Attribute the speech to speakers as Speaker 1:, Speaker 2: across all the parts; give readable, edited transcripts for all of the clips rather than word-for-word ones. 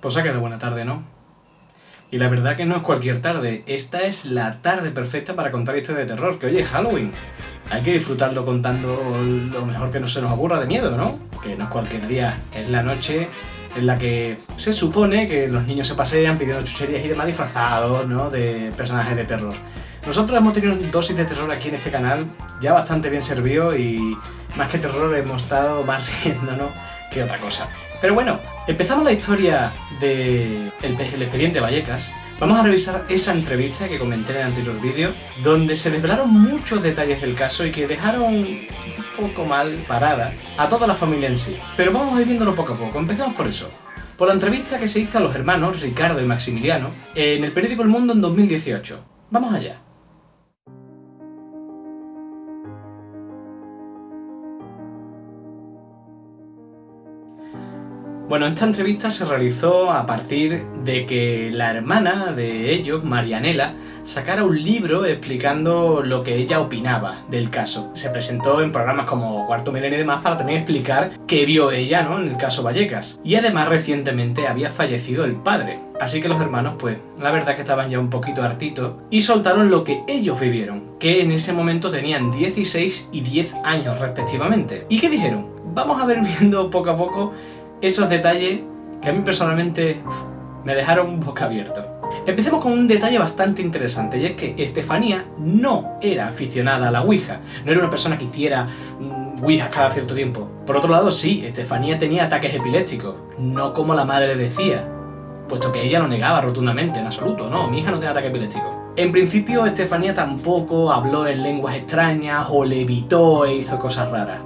Speaker 1: Pues ha quedado buena tarde, ¿no? Y la verdad que no es cualquier tarde, esta es la tarde perfecta para contar historias de terror, que oye, es Halloween. Hay que disfrutarlo contando lo mejor que no se nos ocurra de miedo, ¿no? Que no es cualquier día, es la noche en la que se supone que los niños se pasean pidiendo chucherías y demás disfrazados, ¿no? De personajes de terror. Nosotros hemos tenido una dosis de terror aquí en este canal ya bastante bien servido y más que terror hemos estado más riéndonos que otra cosa. Pero bueno, empezamos la historia del expediente Vallecas. Vamos a revisar esa entrevista que comenté en el anterior vídeo, donde se desvelaron muchos detalles del caso y que dejaron un poco mal parada a toda la familia en sí. Pero vamos a ir viéndolo poco a poco, empezamos por eso. Por la entrevista que se hizo a los hermanos Ricardo y Maximiliano en el periódico El Mundo en 2018. Vamos allá. Bueno, esta entrevista se realizó a partir de que la hermana de ellos, Marianela, sacara un libro explicando lo que ella opinaba del caso. Se presentó en programas como Cuarto Milenio y demás para también explicar qué vio ella, ¿no?, en el caso Vallecas. Y además recientemente había fallecido el padre. Así que los hermanos, pues, la verdad que estaban ya un poquito hartitos y soltaron lo que ellos vivieron, que en ese momento tenían 16 y 10 años respectivamente. ¿Y qué dijeron? Vamos a ver viendo poco a poco esos detalles que a mí personalmente me dejaron boca abierta. Empecemos con un detalle bastante interesante, y es que Estefanía no era aficionada a la Ouija, no era una persona que hiciera Ouija cada cierto tiempo. Por otro lado, sí, Estefanía tenía ataques epilépticos, no como la madre decía, puesto que ella lo negaba rotundamente, en absoluto, no, mi hija no tiene ataque epiléptico. En principio, Estefanía tampoco habló en lenguas extrañas o levitó e hizo cosas raras.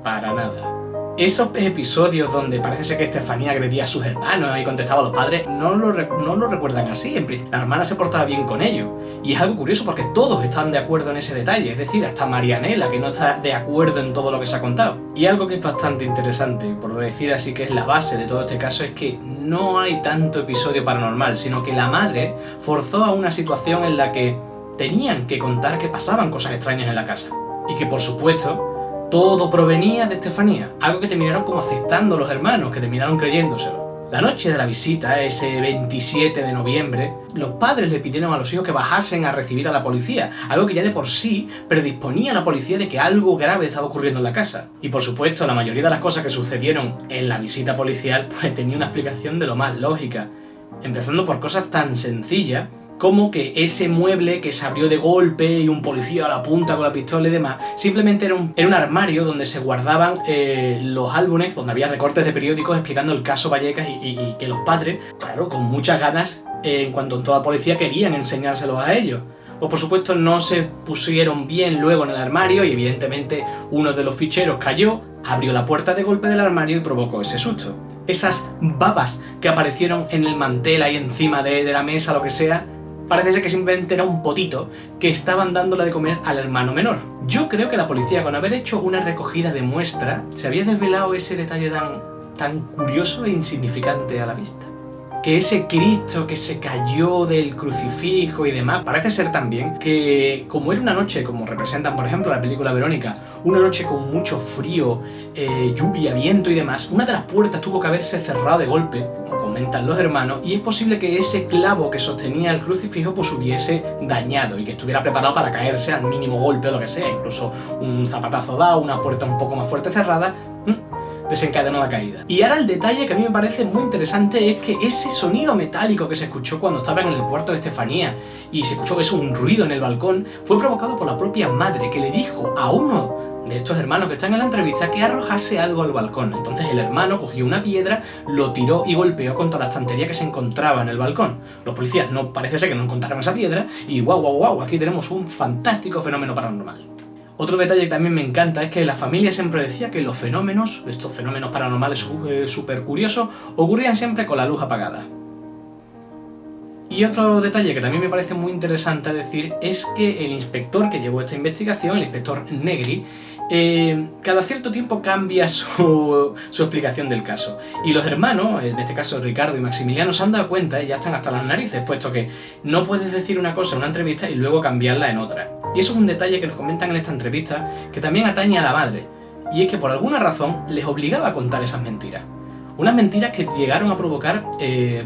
Speaker 1: Para nada. Esos episodios donde parece ser que Estefanía agredía a sus hermanos y contestaba a los padres, no lo recuerdan así. La hermana se portaba bien con ellos. Y es algo curioso porque todos están de acuerdo en ese detalle. Es decir, hasta Marianela, que no está de acuerdo en todo lo que se ha contado. Y algo que es bastante interesante, por decir así, que es la base de todo este caso, es que no hay tanto episodio paranormal, sino que la madre forzó a una situación en la que tenían que contar que pasaban cosas extrañas en la casa. Y que, por supuesto, todo provenía de Estefanía, algo que terminaron como aceptando los hermanos, que terminaron creyéndoselo. La noche de la visita, ese 27 de noviembre, los padres le pidieron a los hijos que bajasen a recibir a la policía, algo que ya de por sí predisponía a la policía de que algo grave estaba ocurriendo en la casa. Y por supuesto, la mayoría de las cosas que sucedieron en la visita policial pues tenía una explicación de lo más lógica, empezando por cosas tan sencillas como que ese mueble que se abrió de golpe y un policía a la punta con la pistola y demás, simplemente era un armario donde se guardaban los álbumes, donde había recortes de periódicos explicando el caso Vallecas y que los padres, claro, con muchas ganas, en cuanto toda policía, querían enseñárselos a ellos. Pues por supuesto no se pusieron bien luego en el armario y evidentemente uno de los ficheros cayó, abrió la puerta de golpe del armario y provocó ese susto. Esas babas que aparecieron en el mantel ahí encima de la mesa, lo que sea, parece ser que simplemente era un potito que estaban dándole de comer al hermano menor. Yo creo que la policía, con haber hecho una recogida de muestra, se había desvelado ese detalle tan curioso e insignificante a la vista. Que ese Cristo que se cayó del crucifijo y demás, parece ser también que, como era una noche, como representan por ejemplo la película Verónica, una noche con mucho frío, lluvia, viento y demás, una de las puertas tuvo que haberse cerrado de golpe, como comentan los hermanos, y es posible que ese clavo que sostenía el crucifijo pues hubiese dañado y que estuviera preparado para caerse al mínimo golpe o lo que sea, incluso un zapatazo dado, una puerta un poco más fuerte cerrada, desencadenó la caída. Y ahora el detalle que a mí me parece muy interesante es que ese sonido metálico que se escuchó cuando estaban en el cuarto de Estefanía y se escuchó eso, un ruido en el balcón, fue provocado por la propia madre, que le dijo a uno de estos hermanos que están en la entrevista que arrojase algo al balcón. Entonces el hermano cogió una piedra, lo tiró y golpeó contra la estantería que se encontraba en el balcón. Los policías no parece ser que no encontraron esa piedra y guau, aquí tenemos un fantástico fenómeno paranormal. Otro detalle que también me encanta es que la familia siempre decía que los fenómenos, estos fenómenos paranormales súper curiosos, ocurrían siempre con la luz apagada. Y otro detalle que también me parece muy interesante decir es que el inspector que llevó esta investigación, el inspector Negri, cada cierto tiempo cambia su explicación del caso. Y los hermanos, en este caso Ricardo y Maximiliano, se han dado cuenta y ya están hasta las narices, puesto que no puedes decir una cosa en una entrevista y luego cambiarla en otra. Y eso es un detalle que nos comentan en esta entrevista que también atañe a la madre, y es que por alguna razón les obligaba a contar esas mentiras. Unas mentiras que llegaron a provocar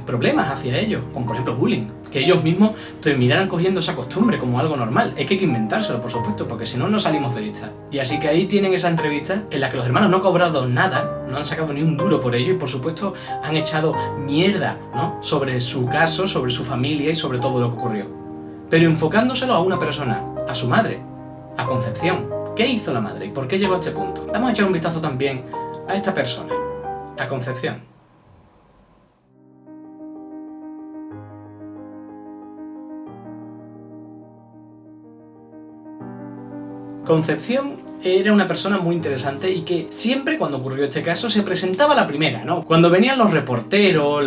Speaker 1: problemas hacia ellos, como por ejemplo bullying. Que ellos mismos terminaran cogiendo esa costumbre como algo normal. Es que hay que inventárselo, por supuesto, porque si no, no salimos de esta. Y así que ahí tienen esa entrevista en la que los hermanos no han cobrado nada, no han sacado ni un duro por ello y por supuesto han echado mierda, ¿no?, sobre su caso, sobre su familia y sobre todo lo que ocurrió. Pero enfocándoselo a una persona, a su madre, a Concepción. ¿Qué hizo la madre y por qué llegó a este punto? Vamos a echar un vistazo también a esta persona, a Concepción. Concepción era una persona muy interesante y que siempre cuando ocurrió este caso se presentaba la primera, ¿no? Cuando venían los reporteros,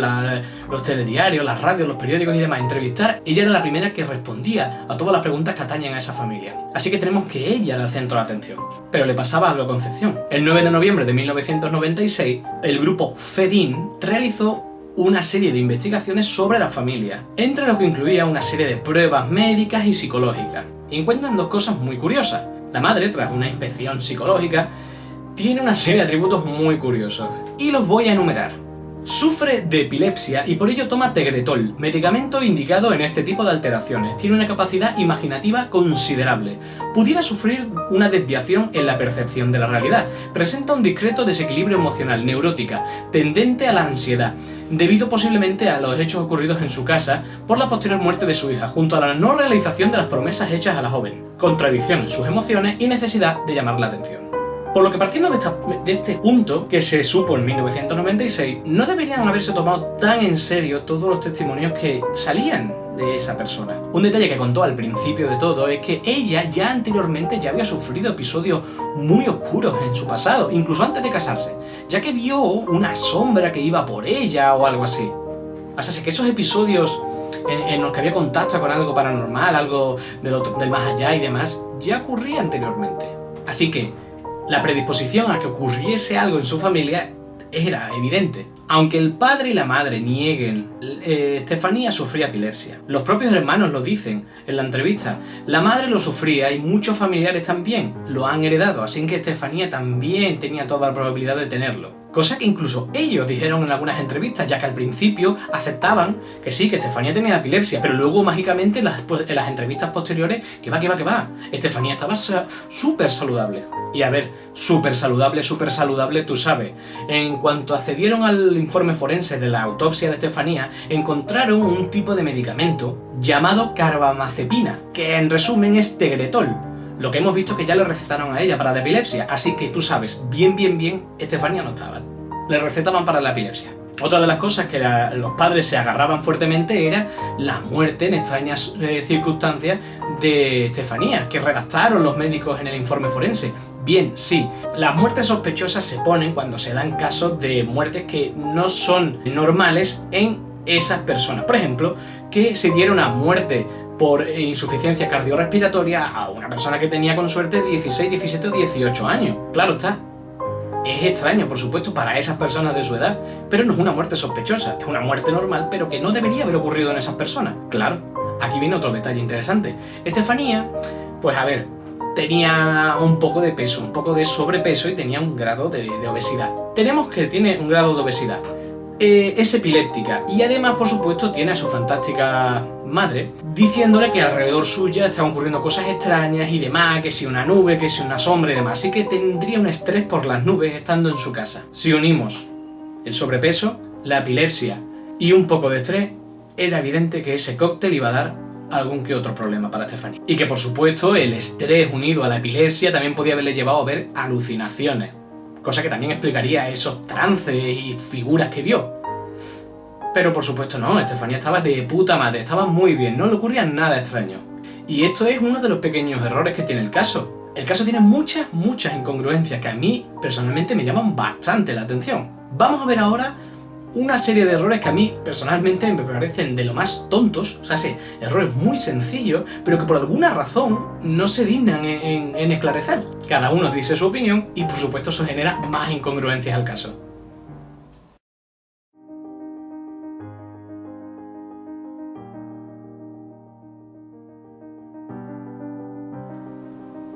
Speaker 1: los telediarios, las radios, los periódicos y demás a entrevistar, ella era la primera que respondía a todas las preguntas que atañen a esa familia. Así que tenemos que ella era el centro de atención. Pero le pasaba algo a Concepción. El 9 de noviembre de 1996, el grupo FEDIN realizó una serie de investigaciones sobre la familia, entre lo que incluía una serie de pruebas médicas y psicológicas. Y encuentran dos cosas muy curiosas. La madre, tras una inspección psicológica, tiene una serie de atributos muy curiosos, y los voy a enumerar. Sufre de epilepsia y por ello toma Tegretol, medicamento indicado en este tipo de alteraciones. Tiene una capacidad imaginativa considerable. Pudiera sufrir una desviación en la percepción de la realidad. Presenta un discreto desequilibrio emocional, neurótica, tendente a la ansiedad, debido posiblemente a los hechos ocurridos en su casa por la posterior muerte de su hija, junto a la no realización de las promesas hechas a la joven, contradicción en sus emociones y necesidad de llamar la atención. Por lo que partiendo de este punto, que se supo en 1996, no deberían haberse tomado tan en serio todos los testimonios que salían de esa persona. Un detalle que contó al principio de todo es que ella ya anteriormente ya había sufrido episodios muy oscuros en su pasado, incluso antes de casarse, ya que vio una sombra que iba por ella o algo así. O sea, que esos episodios en los que había contacto con algo paranormal, algo del más allá y demás, ya ocurría anteriormente. Así que la predisposición a que ocurriese algo en su familia era evidente. Aunque el padre y la madre nieguen, Estefanía sufría epilepsia. Los propios hermanos lo dicen en la entrevista. La madre lo sufría y muchos familiares también lo han heredado, así que Estefanía también tenía toda la probabilidad de tenerlo. Cosa que incluso ellos dijeron en algunas entrevistas, ya que al principio aceptaban que sí, que Estefanía tenía epilepsia, pero luego mágicamente en las entrevistas posteriores, que va, Estefanía estaba súper saludable. Y a ver, súper saludable, tú sabes. En cuanto accedieron al informe forense de la autopsia de Estefanía, encontraron un tipo de medicamento llamado carbamazepina, que en resumen es Tegretol. Lo que hemos visto que ya le recetaron a ella para la epilepsia, así que tú sabes, bien, Estefanía no estaba. Le recetaban para la epilepsia. Otra de las cosas que los padres se agarraban fuertemente era la muerte en extrañas circunstancias de Estefanía, que redactaron los médicos en el informe forense. Bien, sí, las muertes sospechosas se ponen cuando se dan casos de muertes que no son normales en esas personas. Por ejemplo, que se diera una muerte por insuficiencia cardiorrespiratoria a una persona que tenía con suerte 16, 17 o 18 años. Claro está. Es extraño, por supuesto, para esas personas de su edad, pero no es una muerte sospechosa, es una muerte normal, pero que no debería haber ocurrido en esas personas. Claro, aquí viene otro detalle interesante. Estefanía, pues a ver, tenía un poco de peso, un poco de sobrepeso y tenía un grado de obesidad. Tenemos que tiene un grado de obesidad. Es epiléptica y además, por supuesto, tiene a su fantástica madre diciéndole que alrededor suya estaban ocurriendo cosas extrañas y demás, que si una nube, que si una sombra y demás, así que tendría un estrés por las nubes estando en su casa. Si unimos el sobrepeso, la epilepsia y un poco de estrés, era evidente que ese cóctel iba a dar algún que otro problema para Estefanía. Y que por supuesto el estrés unido a la epilepsia también podía haberle llevado a ver alucinaciones, cosa que también explicaría esos trances y figuras que vio. Pero por supuesto no, Estefanía estaba de puta madre, estaba muy bien, no le ocurría nada extraño. Y esto es uno de los pequeños errores que tiene el caso. El caso tiene muchas incongruencias que a mí personalmente me llaman bastante la atención. Vamos a ver ahora una serie de errores que a mí personalmente me parecen de lo más tontos, o sea, sí, errores muy sencillos, pero que por alguna razón no se dignan en esclarecer. Cada uno dice su opinión y por supuesto eso genera más incongruencias al caso.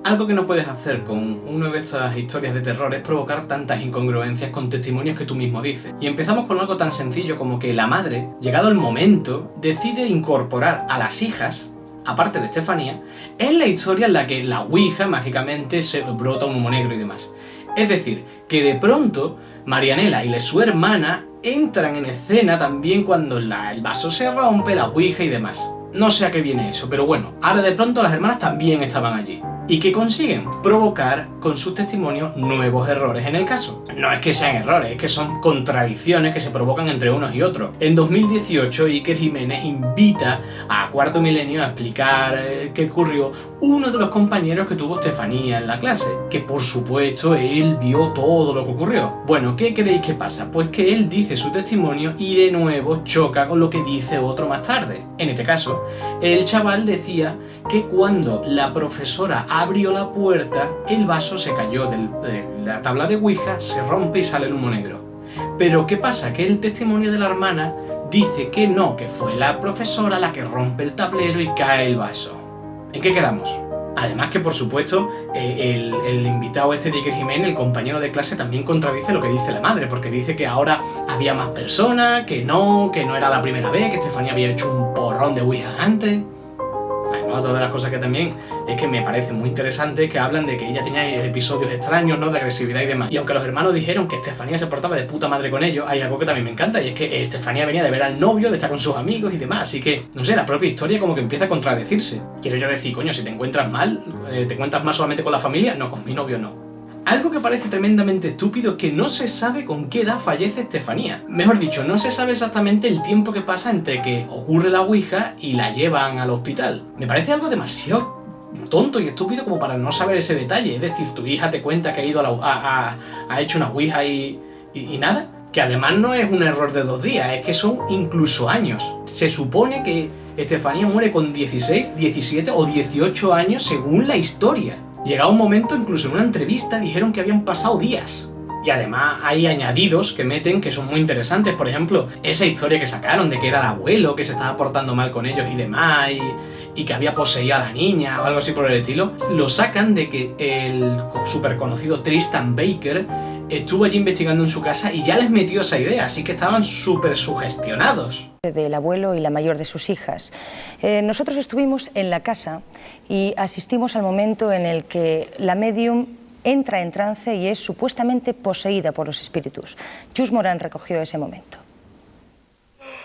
Speaker 1: Algo que no puedes hacer con una de estas historias de terror es provocar tantas incongruencias con testimonios que tú mismo dices. Y empezamos con algo tan sencillo como que la madre, llegado el momento, decide incorporar a las hijas, aparte de Estefanía, en la historia en la que la ouija mágicamente se brota un humo negro y demás. Es decir, que de pronto Marianela y su hermana entran en escena también cuando el vaso se rompe, la ouija y demás. No sé a qué viene eso, pero bueno, ahora de pronto las hermanas también estaban allí. ¿Y qué consiguen? Provocar con sus testimonios nuevos errores en el caso. No es que sean errores, es que son contradicciones que se provocan entre unos y otros. En 2018, Iker Jiménez invita a Cuarto Milenio a explicar qué ocurrió uno de los compañeros que tuvo Estefanía en la clase, que por supuesto él vio todo lo que ocurrió. Bueno, ¿qué creéis que pasa? Pues que él dice su testimonio y de nuevo choca con lo que dice otro más tarde. En este caso, el chaval decía que cuando la profesora abrió la puerta, el vaso se cayó de la tabla de ouija, se rompe y sale el humo negro. Pero ¿qué pasa? Que el testimonio de la hermana dice que no, que fue la profesora la que rompe el tablero y cae el vaso. ¿En qué quedamos? Además que, por supuesto, el invitado de Iker Jiménez, el compañero de clase, también contradice lo que dice la madre, porque dice que ahora había más personas, que no era la primera vez, que Estefanía había hecho un porrón de ouija antes. Además, otra de las cosas que también es que me parece muy interesante que hablan de que ella tenía episodios extraños, ¿no?, de agresividad y demás. Y aunque los hermanos dijeron que Estefanía se portaba de puta madre con ellos, hay algo que también me encanta, y es que Estefanía venía de ver al novio, de estar con sus amigos y demás. Así que, no sé, la propia historia como que empieza a contradecirse. Quiero yo decir, coño, si te encuentras mal, ¿te encuentras mal solamente con la familia? No, con mi novio no. Algo que parece tremendamente estúpido es que no se sabe con qué edad fallece Estefanía. Mejor dicho, no se sabe exactamente el tiempo que pasa entre que ocurre la ouija y la llevan al hospital. Me parece algo demasiado tonto y estúpido como para no saber ese detalle. Es decir, tu hija te cuenta que ha ido ha hecho una ouija y nada. Que además no es un error de 2 días, es que son incluso años. Se supone que Estefanía muere con 16, 17 o 18 años según la historia. Llegado un momento, incluso en una entrevista, dijeron que habían pasado días. Y además hay añadidos que meten que son muy interesantes. Por ejemplo, esa historia que sacaron de que era el abuelo que se estaba portando mal con ellos y demás, y que había poseído a la niña o algo así por el estilo. Lo sacan de que el súper conocido Tristan Baker estuvo allí investigando en su casa y ya les metió esa idea, así que estaban súper sugestionados.
Speaker 2: Del abuelo y la mayor de sus hijas. Nosotros estuvimos en la casa y asistimos al momento en el que la médium entra en trance y es supuestamente poseída por los espíritus. Chus Morán recogió ese momento.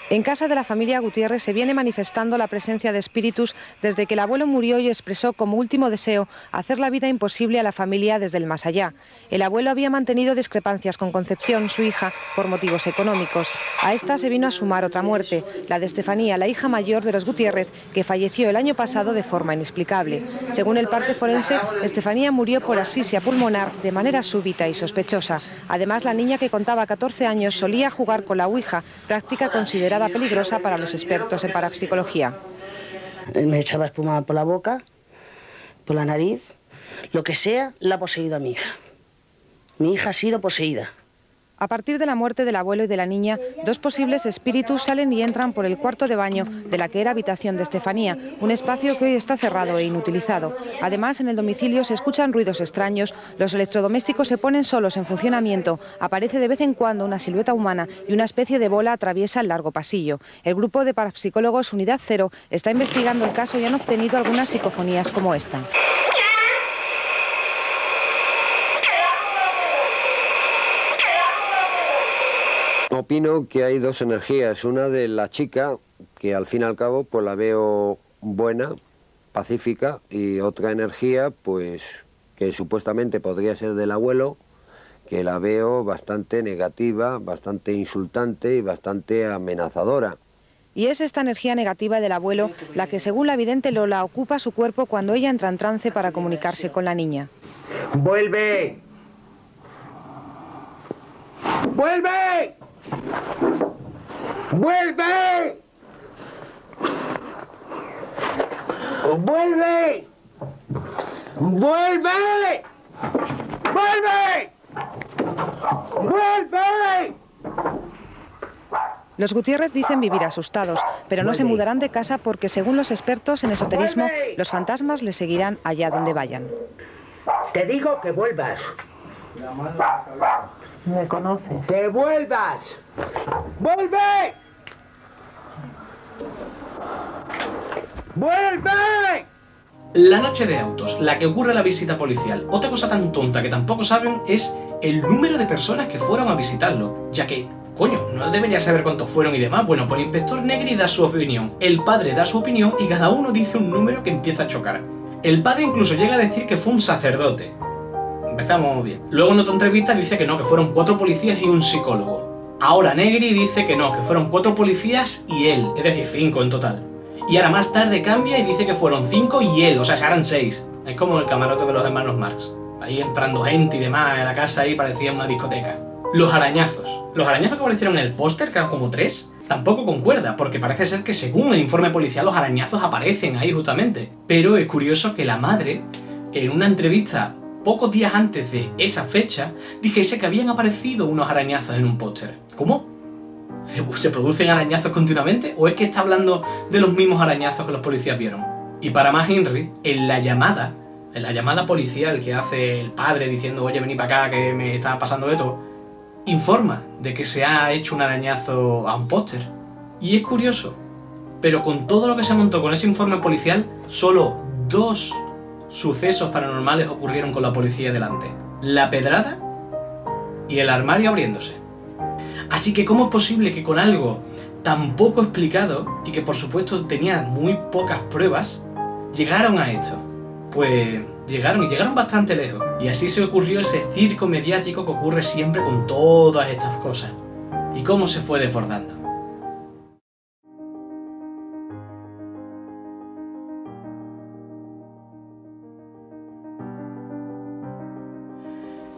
Speaker 3: En casa de la familia Gutiérrez se viene manifestando la presencia de espíritus desde que el abuelo murió y expresó como último deseo hacer la vida imposible a la familia desde el más allá. El abuelo había mantenido discrepancias con Concepción, su hija, por motivos económicos. A esta se vino a sumar otra muerte, la de Estefanía, la hija mayor de los Gutiérrez, que falleció el año pasado de forma inexplicable. Según el parte forense, Estefanía murió por asfixia pulmonar de manera súbita y sospechosa. Además, la niña, que contaba 14 años, solía jugar con la ouija, práctica considerada peligrosa para los expertos en parapsicología.
Speaker 4: Me echaba espuma por la boca, por la nariz, lo que sea, la ha poseído a mi hija. Mi hija ha sido poseída.
Speaker 3: A partir de la muerte del abuelo y de la niña, 2 posibles espíritus salen y entran por el cuarto de baño de la que era habitación de Estefanía, un espacio que hoy está cerrado e inutilizado. Además, en el domicilio se escuchan ruidos extraños, los electrodomésticos se ponen solos en funcionamiento, aparece de vez en cuando una silueta humana y una especie de bola atraviesa el largo pasillo. El grupo de parapsicólogos Unidad Cero está investigando el caso y han obtenido algunas psicofonías como esta.
Speaker 5: Opino que hay 2 energías, una de la chica, que al fin y al cabo pues la veo buena, pacífica, y otra energía pues que supuestamente podría ser del abuelo, que la veo bastante negativa, bastante insultante y bastante amenazadora.
Speaker 3: Y es esta energía negativa del abuelo la que, según la vidente Lola, ocupa su cuerpo cuando ella entra en trance para comunicarse con la niña.
Speaker 6: ¡Vuelve! ¡Vuelve! ¡Vuelve! ¡Vuelve! ¡Vuelve! ¡Vuelve! ¡Vuelve!
Speaker 3: Los Gutiérrez dicen vivir asustados, pero no se mudarán de casa porque, según los expertos en esoterismo, los fantasmas les seguirán allá donde vayan.
Speaker 6: Te digo que vuelvas.
Speaker 7: Me conoces.
Speaker 6: ¡Que vuelvas! ¡Vuelve! ¡Vuelve!
Speaker 1: La noche de autos, la que ocurre la visita policial. Otra cosa tan tonta que tampoco saben es el número de personas que fueron a visitarlo, ya que, coño, no debería saber cuántos fueron y demás. Bueno, pues el inspector Negri da su opinión, el padre da su opinión y cada uno dice un número que empieza a chocar. El padre incluso llega a decir que fue un sacerdote. Empezamos bien. Luego en otra entrevista dice que no, que fueron 4 policías y un psicólogo. Ahora Negri dice que no, que fueron 4 policías y él, es decir, 5 en total. Y ahora más tarde cambia y dice que fueron 5 y él, o sea, eran 6. Es como el camarote de los hermanos Marx. Ahí entrando gente y demás, en la casa ahí parecía una discoteca. Los arañazos. Los arañazos que aparecieron en el póster, que eran como 3, tampoco concuerda, porque parece ser que según el informe policial los arañazos aparecen ahí justamente. Pero es curioso que la madre, en una entrevista pocos días antes de esa fecha, dijese que habían aparecido unos arañazos en un póster. ¿Cómo? ¿Se producen arañazos continuamente? ¿O es que está hablando de los mismos arañazos que los policías vieron? Y para más Henry, en la llamada policial que hace el padre diciendo oye, vení para acá que me está pasando esto, informa de que se ha hecho un arañazo a un póster. Y es curioso, pero con todo lo que se montó con ese informe policial, solo 2 sucesos paranormales ocurrieron con la policía delante. La pedrada y el armario abriéndose. Así que ¿cómo es posible que con algo tan poco explicado y que por supuesto tenía muy pocas pruebas, llegaron a esto? Pues llegaron bastante lejos. Y así se ocurrió ese circo mediático que ocurre siempre con todas estas cosas. ¿Y cómo se fue desbordando?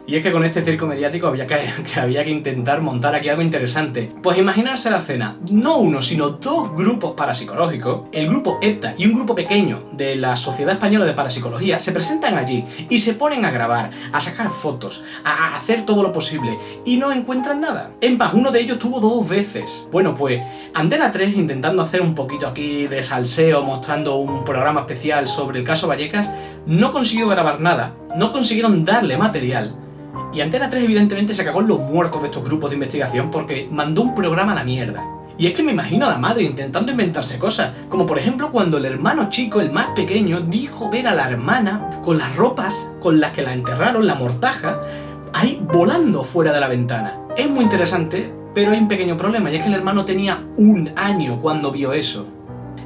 Speaker 1: Y es que con este circo mediático había que intentar montar aquí algo interesante. Pues imaginarse la escena, no uno, sino 2 grupos parapsicológicos, el grupo EPTA y un grupo pequeño de la Sociedad Española de Parapsicología, se presentan allí y se ponen a grabar, a sacar fotos, a hacer todo lo posible, y no encuentran nada. En más, uno de ellos tuvo 2 veces. Bueno, pues Antena 3, intentando hacer un poquito aquí de salseo, mostrando un programa especial sobre el caso Vallecas, no consiguió grabar nada, no consiguieron darle material. Y Antena 3 evidentemente se cagó en los muertos de estos grupos de investigación porque mandó un programa a la mierda. Y es que me imagino a la madre intentando inventarse cosas, como por ejemplo cuando el hermano chico, el más pequeño, dijo ver a la hermana con las ropas con las que la enterraron, la mortaja, ahí volando fuera de la ventana. Es muy interesante, pero hay un pequeño problema, y es que el hermano tenía 1 año cuando vio eso.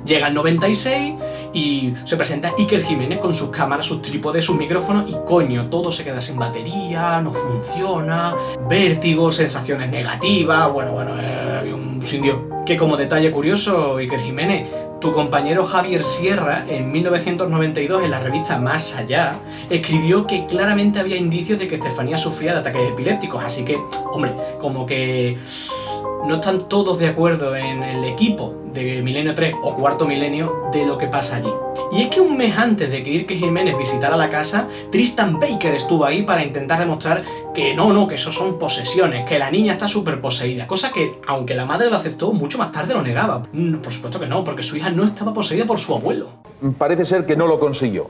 Speaker 1: Llega el 96 y se presenta Iker Jiménez con sus cámaras, sus trípodes, sus micrófonos y coño, todo se queda sin batería, no funciona, vértigo, sensaciones negativas, bueno, un sin Dios. Que como detalle curioso, Iker Jiménez, tu compañero Javier Sierra, en 1992 en la revista Más Allá, escribió que claramente había indicios de que Estefanía sufría de ataques epilépticos, así que, hombre, como que no están todos de acuerdo en el equipo de Milenio 3 o Cuarto Milenio de lo que pasa allí. Y es que un mes antes de que Iker Jiménez visitara la casa, Tristan Baker estuvo ahí para intentar demostrar que no, que eso son posesiones, que la niña está súper poseída, cosa que, aunque la madre lo aceptó, mucho más tarde lo negaba. No, por supuesto que no, porque su hija no estaba poseída por su abuelo.
Speaker 8: Parece ser que no lo consiguió.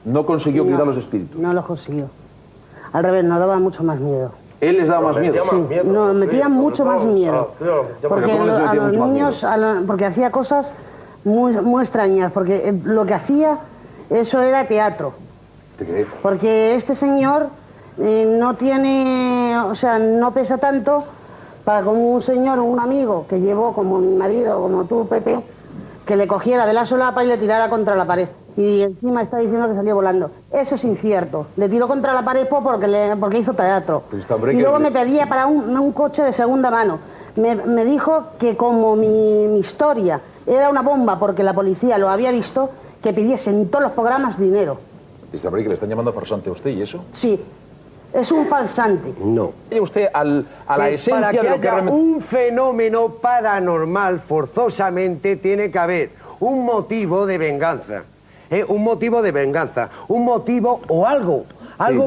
Speaker 8: No consiguió cuidar los espíritus.
Speaker 4: No lo consiguió. Al revés, nos daba mucho más miedo.
Speaker 8: Él les daba más miedo.
Speaker 4: Sí, nos metía mucho más miedo. Porque a los niños, porque hacía cosas muy extrañas, porque lo que hacía, eso era teatro. Porque este señor no tiene, o sea, no pesa tanto para como un señor, un amigo que llevó como mi marido, como tú, Pepe, que le cogiera de la solapa y le tirara contra la pared. Y encima está diciendo que salió volando. Eso es incierto. Le tiró contra la pared porque hizo teatro. Y luego me pedía para un coche de segunda mano. Me dijo que como mi historia era una bomba porque la policía lo había visto, que pidiese en todos los programas dinero.
Speaker 8: ¿Y sabré que le están llamando farsante a usted y eso?
Speaker 4: Sí. Es un falsante.
Speaker 6: No.
Speaker 8: ¿Y usted a la esencia
Speaker 6: para que
Speaker 8: de lo que
Speaker 6: haya
Speaker 8: realmente...
Speaker 6: un fenómeno paranormal, forzosamente tiene que haber un motivo de venganza. Un motivo de venganza, un motivo o algo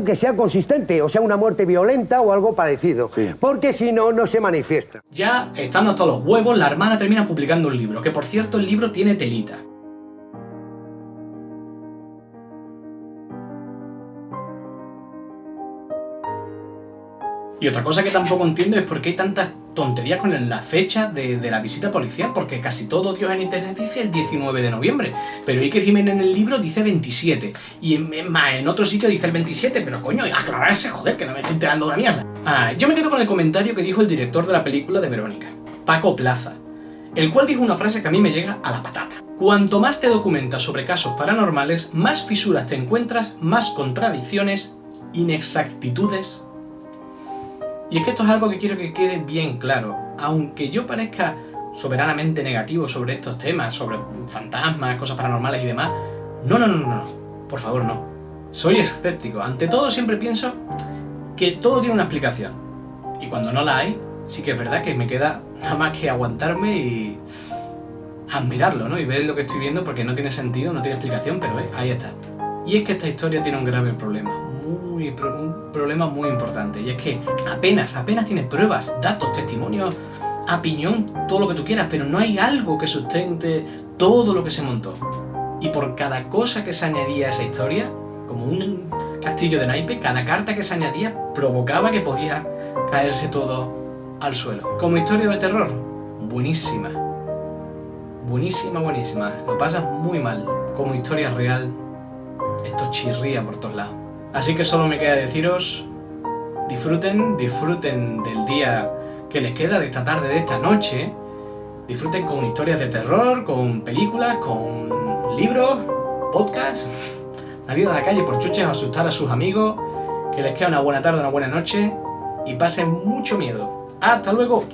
Speaker 6: que sea consistente, o sea, una muerte violenta o algo parecido, porque si no, no se manifiesta.
Speaker 1: Ya estando hasta los huevos, la hermana termina publicando un libro, que por cierto el libro tiene telita. Y otra cosa que tampoco entiendo es por qué hay tantas tonterías con la fecha de la visita policial, porque casi todo Dios en internet dice el 19 de noviembre, pero Iker Jiménez en el libro dice 27, y en otro sitio dice el 27, pero coño, aclararse, joder, que no me estoy enterando de una mierda. Yo me quedo con el comentario que dijo el director de la película de Verónica, Paco Plaza, el cual dijo una frase que a mí me llega a la patata. Cuanto más te documentas sobre casos paranormales, más fisuras te encuentras, más contradicciones, inexactitudes. Y es que esto es algo que quiero que quede bien claro. Aunque yo parezca soberanamente negativo sobre estos temas, sobre fantasmas, cosas paranormales y demás, no. Por favor, no. Soy escéptico. Ante todo siempre pienso que todo tiene una explicación. Y cuando no la hay, sí que es verdad que me queda nada más que aguantarme y admirarlo, ¿no? Y ver lo que estoy viendo porque no tiene sentido, no tiene explicación, pero ahí está. Y es que esta historia tiene un grave problema. Un problema muy importante, y es que apenas tiene pruebas, datos, testimonios, opinión, todo lo que tú quieras, pero no hay algo que sustente todo lo que se montó. Y por cada cosa que se añadía a esa historia, como un castillo de naipe, cada carta que se añadía provocaba que podía caerse todo al suelo. Como historia de terror, buenísima. Buenísima. Lo pasas muy mal. Como historia real, esto chirría por todos lados. Así que solo me queda deciros, disfruten del día que les queda, de esta tarde, de esta noche. Disfruten con historias de terror, con películas, con libros, podcasts. Salir a la calle por chuches a asustar a sus amigos. Que les queda una buena tarde, una buena noche. Y pasen mucho miedo. ¡Hasta luego!